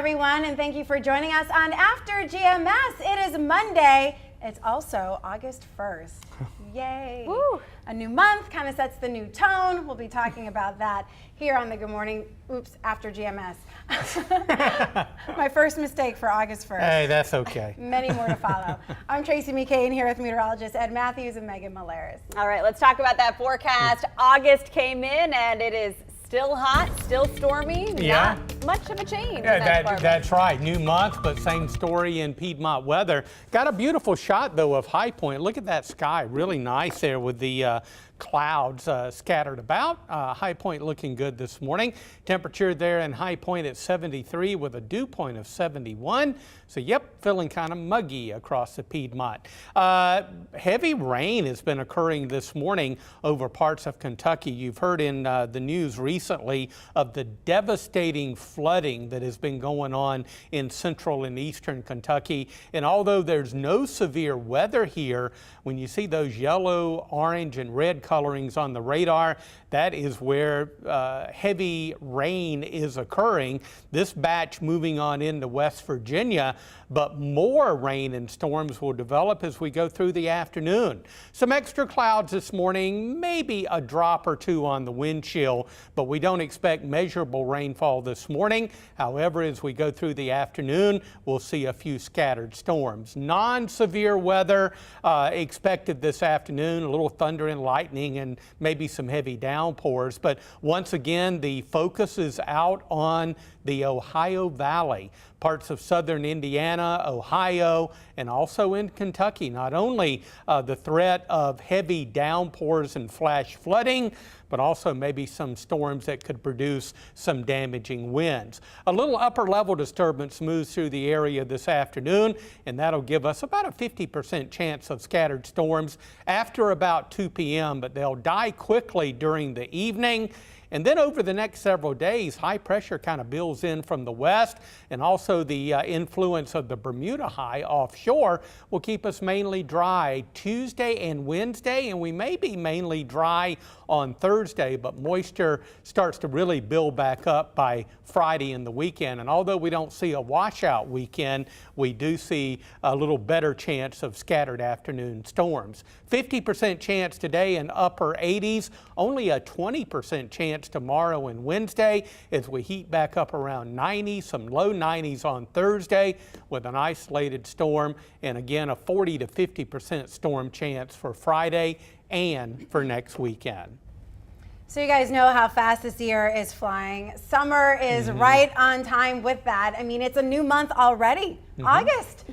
everyone, and thank you for joining us on After GMS. It is Monday. It's also August 1st. Yay. Woo. A new month kind of sets the new tone. We'll be talking about that here on the Good Morning, After GMS. My first mistake for August 1st. Hey, that's okay. Many more to follow. I'm Tracy McCain here with meteorologist Ed Matthews and Megan Malaris. All right, let's talk about that forecast. August came in and it is still hot, still stormy. Yeah. Not much of a change. Yeah, that's right. New month, but same story in Piedmont weather. Got a beautiful shot, though, of High Point. Look at that sky. Really nice there with the clouds scattered about. High Point looking good this morning. Temperature there in High Point at 73 with a dew point of 71. So, yep, feeling kind of muggy across the Piedmont. Heavy rain has been occurring this morning over parts of Kentucky. You've heard in the news recently of the devastating flooding that has been going on in central and eastern Kentucky. And although there's no severe weather here, when you see those yellow, orange, and red colorings on the radar, that is where heavy rain is occurring. This batch moving on into West Virginia, but more rain and storms will develop as we go through the afternoon. Some extra clouds this morning, maybe a drop or two on the wind chill, but we don't expect measurable rainfall this morning. However, as we go through the afternoon, we'll see a few scattered storms. Non-severe weather expected this afternoon, a little thunder and lightning and maybe some heavy downpours. But once again, the focus is out on the Ohio Valley, parts of southern Indiana, Ohio, and also in Kentucky. Not only the threat of heavy downpours and flash flooding, but also maybe some storms that could produce some damaging winds. A little upper level disturbance moves through the area this afternoon, and that'll give us about a 50% chance of scattered storms after about 2 p.m., but they'll die quickly during the evening. And then over the next several days, high pressure kind of builds in from the west, and also the influence of the Bermuda high offshore will keep us mainly dry Tuesday and Wednesday, and we may be mainly dry on Thursday, but moisture starts to really build back up by Friday and the weekend. And although we don't see a washout weekend, we do see a little better chance of scattered afternoon storms. 50% chance today in upper 80s, only a 20% chance tomorrow and Wednesday as we heat back up around 90, some low 90s on Thursday with an isolated storm, and again a 40 to 50% storm chance for Friday and for next weekend. So you guys know how fast this year is flying. Summer is right on time with that. I mean, it's a new month already, August.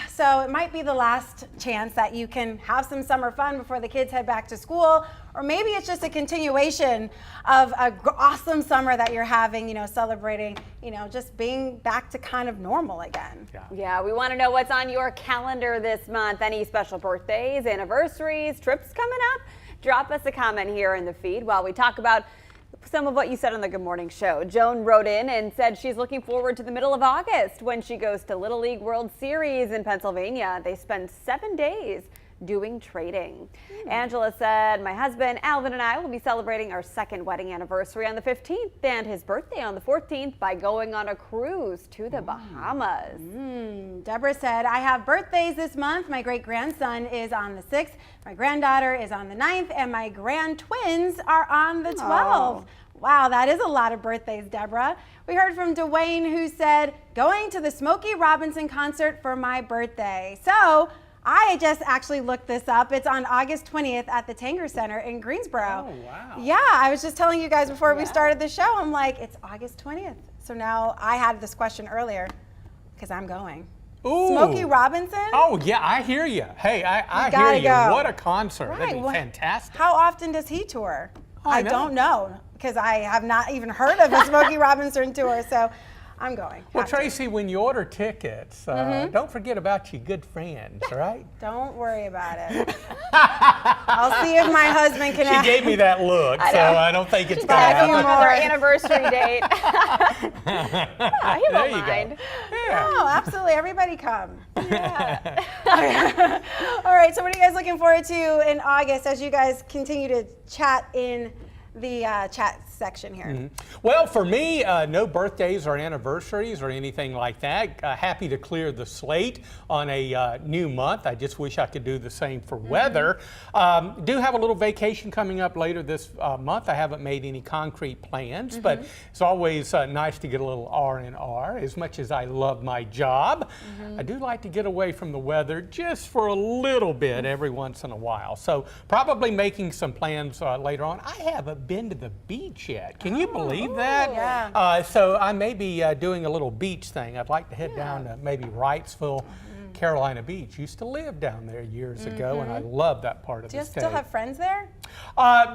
So it might be the last chance that you can have some summer fun before the kids head back to school, or maybe it's just a continuation of an awesome summer that you're having, you know, celebrating, you know, just being back to kind of normal again. Yeah, we want to know what's on your calendar this month. Any special birthdays, anniversaries, trips coming up? Drop us a comment here in the feed while we talk about some of what you said on the Good Morning Show. Joan wrote in and said she's looking forward to the middle of August when she goes to Little League World Series in Pennsylvania. They spend 7 days doing trading. Angela said, my husband Alvin and I will be celebrating our second wedding anniversary on the 15th and his birthday on the 14th by going on a cruise to the Bahamas. Deborah said, I have birthdays this month. My great-grandson is on the 6th, my granddaughter is on the 9th, and my grand-twins are on the 12th. Wow, that is a lot of birthdays, Deborah. We heard from Dwayne, who said, going to the Smokey Robinson concert for my birthday. So I just actually looked this up. It's on August 20th at the Tanger Center in Greensboro. Oh, wow. Yeah, I was just telling you guys before we started the show, I'm like, it's August 20th. So now I had this question earlier because I'm going. Ooh. Smokey Robinson? Oh, yeah, I hear you. Hey, I hear you. Go. What a concert. Right. That'd be fantastic. How often does he tour? I don't know because I have not even heard of a Smokey Robinson tour. So I'm going. Well, Tracy, when you order tickets, don't forget about your good friends, right? Don't worry about it. I'll see if my husband can. She gave me that look, so I don't think it's going to happen. Another anniversary date. He won't mind. Yeah. No, absolutely. Everybody come. Yeah. All right. So what are you guys looking forward to in August as you guys continue to chat in the chat section here. Well, for me, no birthdays or anniversaries or anything like that. Happy to clear the slate on a new month. I just wish I could do the same for weather. Do have a little vacation coming up later this month. I haven't made any concrete plans, but it's always nice to get a little R&R. As much as I love my job, I do like to get away from the weather just for a little bit every once in a while. So probably making some plans later on. I haven't been to the beach yet. Can you believe that? Yeah. So I may be doing a little beach thing. I'd like to head down to maybe Wrightsville, Carolina Beach. Used to live down there years ago, and I love that part of Do you the state. still have friends there?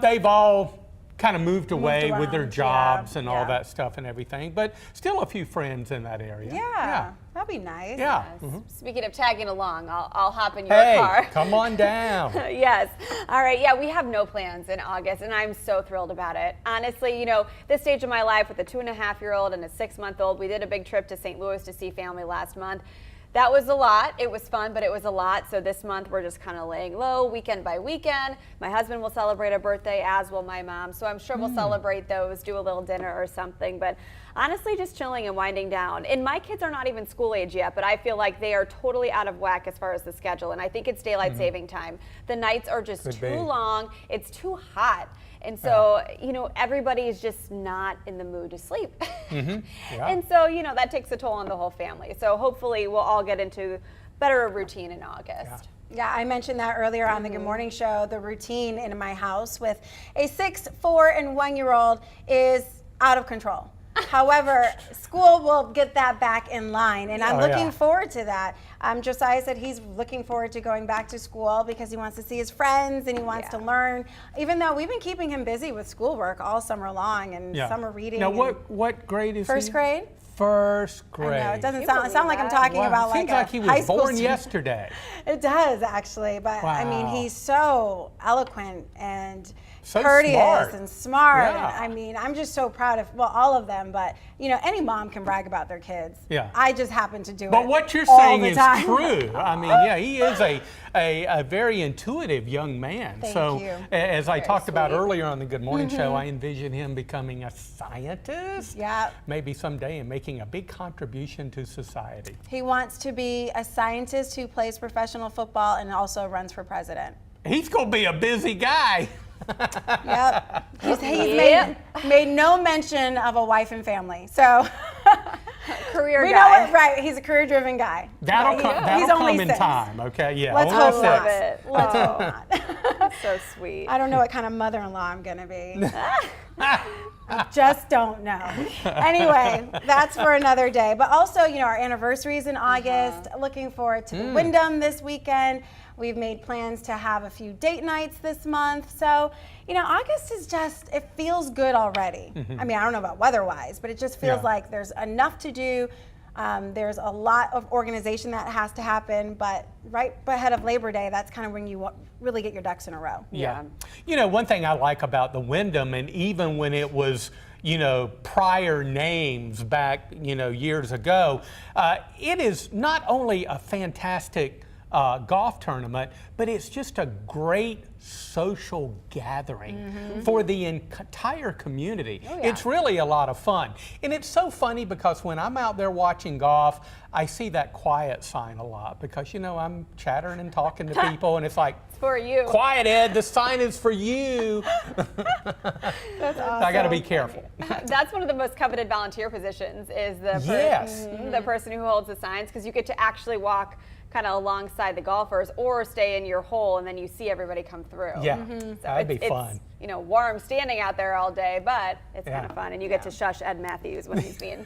They've all kind of moved away with their around, jobs and all yeah. that stuff and everything, but still a few friends in that area. Yeah, that'd be nice. Yeah. Speaking of tagging along, I'll hop in your Hey, car. come on down. Yes. All right. Yeah, we have no plans in August, and I'm so thrilled about it. Honestly, you know, this stage of my life with a 2.5-year-old and a 6-month-old, we did a big trip to St. Louis to see family last month. That was a lot. It was fun, but it was a lot. So this month we're just kind of laying low weekend by weekend. My husband will celebrate a birthday, as will my mom. So I'm sure we'll celebrate those, do a little dinner or something. But honestly, just chilling and winding down. And my kids are not even school age yet, but I feel like they are totally out of whack as far as the schedule. And I think it's daylight saving time. The nights are just too long. It's too hot. And so, you know, everybody's just not in the mood to sleep. And so, you know, that takes a toll on the whole family. So hopefully we'll all get into better routine in August. Yeah, I mentioned that earlier on the Good Morning Show. The routine in my house with a 6, 4, and 1-year-old is out of control. However, school will get that back in line, and I'm looking forward to that. Josiah said he's looking forward to going back to school because he wants to see his friends and he wants to learn, even though we've been keeping him busy with schoolwork all summer long and summer reading. Now, what grade is he? First grade? First grade. I know, it doesn't sound like I'm talking about Seems like he a high was school born student. yesterday. It does, actually, but I mean, he's so eloquent and So courteous smart. and smart. Yeah. And, I mean, I'm just so proud of, well, all of them, but you know, any mom can brag about their kids. Yeah. I just happen to do it. But what you're all saying the is time. true. I mean, yeah, he is a very intuitive young man. Thank so you. as I talked about sweet. earlier on the Good Morning Show, I envision him becoming a scientist. Yeah. Maybe someday and making a big contribution to society. He wants to be a scientist who plays professional football and also runs for president. He's going to be a busy guy. Yep. He's made no mention of a wife and family. So Career we guy. know it, right? He's a career-driven guy. That'll But come, he's that'll only come in 6. time, okay? Yeah. Let's only hope 6. not. Love it. Let's Love hope not. So sweet. I don't know what kind of mother-in-law I'm going to be. Just don't know. Anyway, that's for another day. But also, you know, our anniversary is in August. Looking forward to the Wyndham this weekend. We've made plans to have a few date nights this month. So, you know, August is just, it feels good already. I mean, I don't know about weather-wise, but it just feels like there's enough to do. There's a lot of organization that has to happen, but right ahead of Labor Day, that's kind of when you really get your ducks in a row. Yeah. You know, one thing I like about the Wyndham, and even when it was, you know, prior names back, you know, years ago, it is not only a fantastic golf tournament, but it's just a great social gathering for the entire community. It's really a lot of fun. And it's so funny because when I'm out there watching golf, I see that quiet sign a lot because, you know, I'm chattering and talking to people and it's like, For you. quiet, Ed, the sign is for you. That's awesome. I got to be careful. That's one of the most coveted volunteer positions is the, the person who holds the signs, because you get to actually walk kind of alongside the golfers or stay in your hole and then you see everybody come through. Yeah, So that'd be it's, fun. You know, warm standing out there all day, but it's kind of fun. And you get to shush Ed Matthews when he's being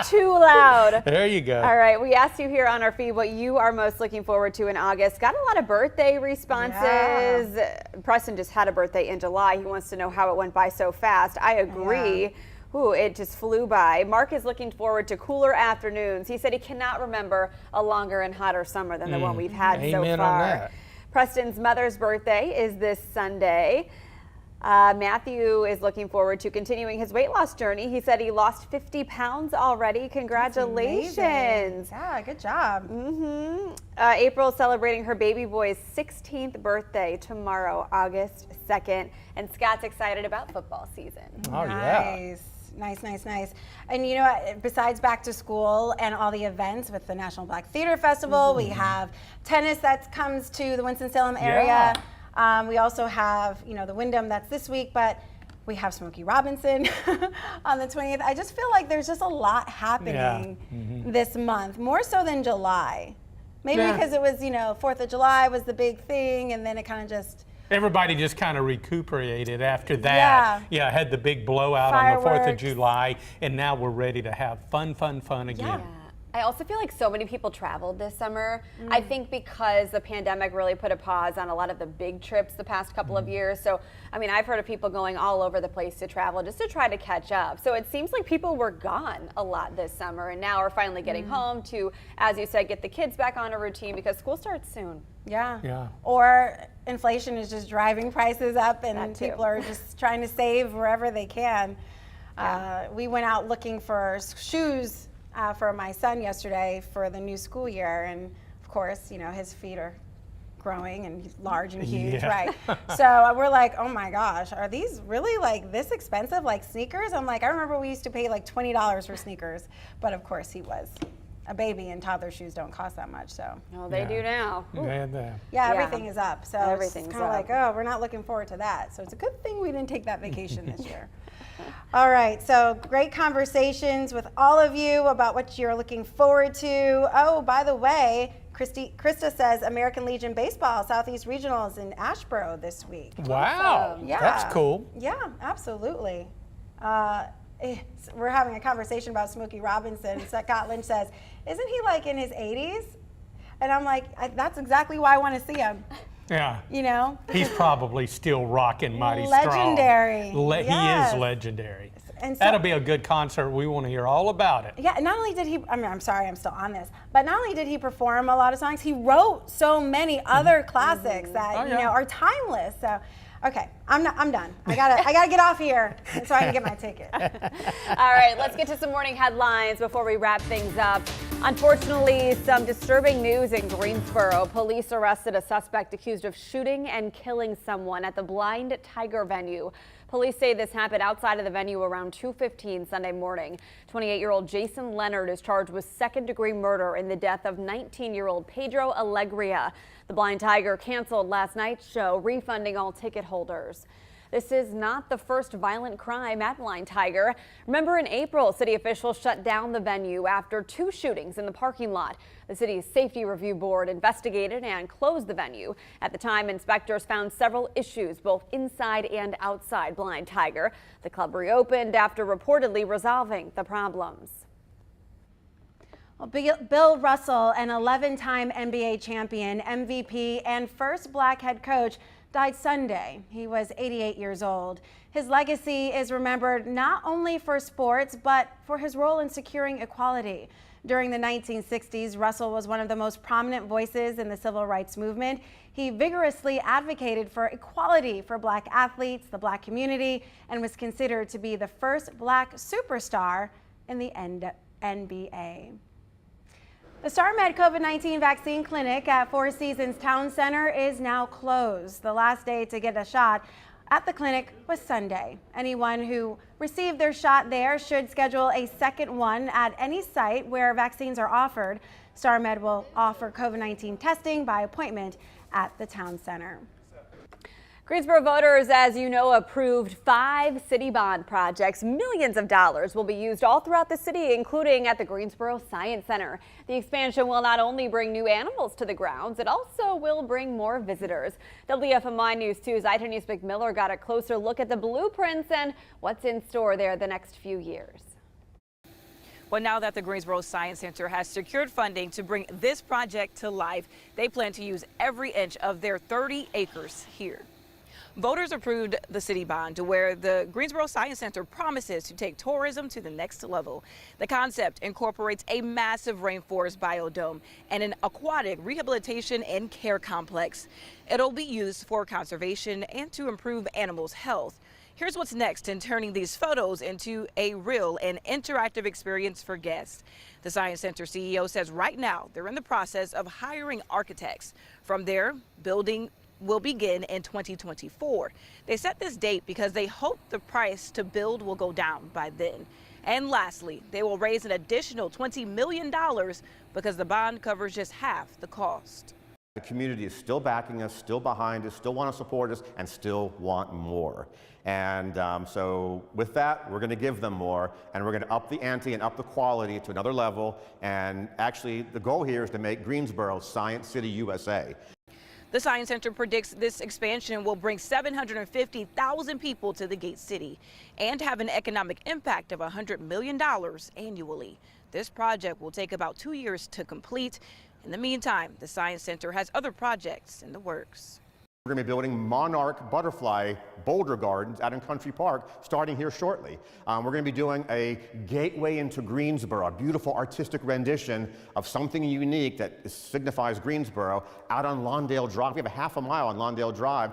too loud. There you go. All right, we asked you here on our feed what you are most looking forward to in August. Got a lot of birthday responses. Preston just had a birthday in July. He wants to know how it went by so fast. I agree. Ooh, it just flew by. Mark is looking forward to cooler afternoons. He said he cannot remember a longer and hotter summer than the one we've had so Amen far. on that. Preston's mother's birthday is this Sunday. Matthew is looking forward to continuing his weight loss journey. He said he lost 50 pounds already. Congratulations. Yeah, good job. April celebrating her baby boy's 16th birthday tomorrow, August 2nd. And Scott's excited about football season. Oh, Nice. Nice, nice, nice. And you know what, besides back to school and all the events with the National Black Theater Festival, we have tennis that comes to the Winston-Salem area. We also have, you know, the Wyndham that's this week, but we have Smokey Robinson on the 20th. I just feel like there's just a lot happening this month, more so than July. Maybe because it was, you know, 4th of July was the big thing, and then it kind of just... Everybody just kind of recuperated after that. Yeah, had the big blowout on the 4th of July, and now we're ready to have fun again. Yeah. I also feel like so many people traveled this summer. I think because the pandemic really put a pause on a lot of the big trips the past couple of years. So, I mean, I've heard of people going all over the place to travel just to try to catch up. So it seems like people were gone a lot this summer and now are finally getting home to, as you said, get the kids back on a routine because school starts soon. Yeah. Or inflation is just driving prices up and people are just trying to save wherever they can. We went out looking for shoes for my son yesterday for the new school year, and of course, you know, his feet are growing and he's large and huge, right? So we're like, oh my gosh, are these really like this expensive, like sneakers? I'm like, I remember we used to pay like $20 for sneakers, but of course he was a baby and toddler shoes don't cost that much, so. Oh, they do now. Yeah, everything is up, so everything's kind of like, oh, we're not looking forward to that. So it's a good thing we didn't take that vacation this year. All right, so great conversations with all of you about what you're looking forward to. Oh, by the way, Krista says American Legion Baseball Southeast Regionals in Asheboro this week. Wow, yeah, that's cool. Yeah, absolutely. We're having a conversation about Smokey Robinson. Scott Lynch says, isn't he like in his 80s? And I'm like, that's exactly why I want to see him. Yeah. You know? He's probably still rocking mighty legendary. strong. Yes. He is legendary. And so, that'll be a good concert. We want to hear all about it. Yeah, not only did he, I mean, I'm sorry, I'm still on this, but not only did he perform a lot of songs, he wrote so many other classics that, you know, are timeless. So, okay, I'm done. I gotta get off here so I can get my ticket. All right, let's get to some morning headlines before we wrap things up. Unfortunately, some disturbing news in Greensboro. Police arrested a suspect accused of shooting and killing someone at the Blind Tiger venue. Police say this happened outside of the venue around 2:15 Sunday morning. 28-year-old Jason Leonard is charged with second-degree murder in the death of 19-year-old Pedro Alegria. The Blind Tiger canceled last night's show, refunding all ticket holders. This is not the first violent crime at Blind Tiger. Remember, in April, city officials shut down the venue after 2 shootings in the parking lot. The city's safety review board investigated and closed the venue. At the time, inspectors found several issues both inside and outside Blind Tiger. The club reopened after reportedly resolving the problems. Well, Bill Russell, an 11-time NBA champion, MVP, and first black head coach, died Sunday. He was 88 years old. His legacy is remembered not only for sports, but for his role in securing equality. During the 1960s, Russell was one of the most prominent voices in the civil rights movement. He vigorously advocated for equality for black athletes, the black community, and was considered to be the first black superstar in the NBA. The StarMed COVID-19 vaccine clinic at Four Seasons Town Center is now closed. The last day to get a shot at the clinic was Sunday. Anyone who received their shot there should schedule a second one at any site where vaccines are offered. StarMed will offer COVID-19 testing by appointment at the town center. Greensboro voters, as you know, approved 5 city bond projects. Millions of dollars will be used all throughout the city, including at the Greensboro Science Center. The expansion will not only bring new animals to the grounds, it also will bring more visitors. WFMY News 2's Ida News-McMiller got a closer look at the blueprints and what's in store there the next few years. Well, now that the Greensboro Science Center has secured funding to bring this project to life, they plan to use every inch of their 30 acres here. Voters approved the city bond, where the Greensboro Science Center promises to take tourism to the next level. The concept incorporates a massive rainforest biodome and an aquatic rehabilitation and care complex. It'll be used for conservation and to improve animals' health. Here's what's next in turning these photos into a real and interactive experience for guests. The Science Center CEO says right now they're in the process of hiring architects. From there, building will begin in 2024. They set this date because they hope the price to build will go down by then. And lastly, they will raise an additional $20 million because the bond covers just half the cost. The community is still backing us, still behind us, still want to support us, and still want more. And so with that, we're going to give them more, and we're going to up the ante and up the quality to another level. And actually, the goal here is to make Greensboro Science City, USA. The Science Center predicts this expansion will bring 750,000 people to the Gate City and have an economic impact of $100 million annually. This project will take about 2 years to complete. In the meantime, the Science Center has other projects in the works. We're going to be building monarch butterfly boulder gardens out in Country Park starting here shortly. We're going to be doing a gateway into Greensboro, a beautiful artistic rendition of something unique that signifies Greensboro out on Lawndale Drive. We have a half a mile on Lawndale Drive.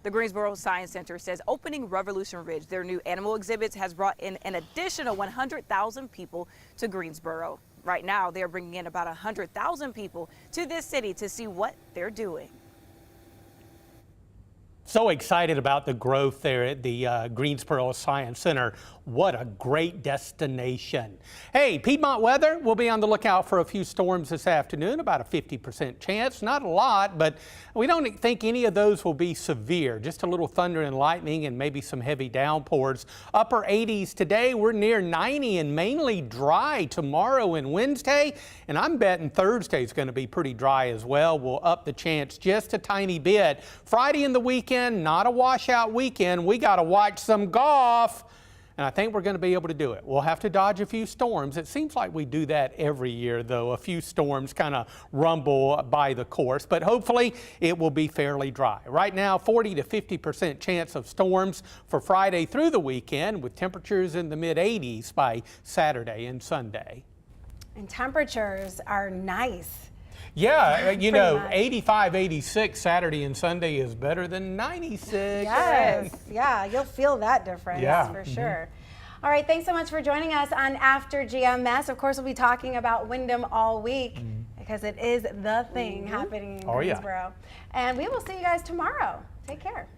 The Greensboro Science Center says opening Revolution Ridge, their new animal exhibits, has brought in an additional 100,000 people to Greensboro. Right now, they're bringing in about 100,000 people to this city to see what they're doing. So excited about the growth there at the Greensboro Science Center. What a great destination. Hey, Piedmont weather, we'll be on the lookout for a few storms this afternoon, about a 50% chance. Not a lot, but we don't think any of those will be severe. Just a little thunder and lightning and maybe some heavy downpours. Upper 80s today. We're near 90 and mainly dry tomorrow and Wednesday. And I'm betting Thursday is going to be pretty dry as well. We'll up the chance just a tiny bit. Friday and the weekend, not a washout weekend. We got to watch some golf. And I think we're going to be able to do it. We'll have to dodge a few storms. It seems like we do that every year, though. A few storms kind of rumble by the course, but hopefully it will be fairly dry. Right now, 40 to 50% chance of storms for Friday through the weekend, with temperatures in the mid-80s by Saturday and Sunday. And temperatures are nice. Yeah, you know, much. 85, 86 Saturday and Sunday is better than 96. Yes, yeah, you'll feel that difference for sure. All right, thanks so much for joining us on After GMS. Of course, we'll be talking about Wyndham all week because it is the thing happening in Greensboro. And we will see you guys tomorrow. Take care.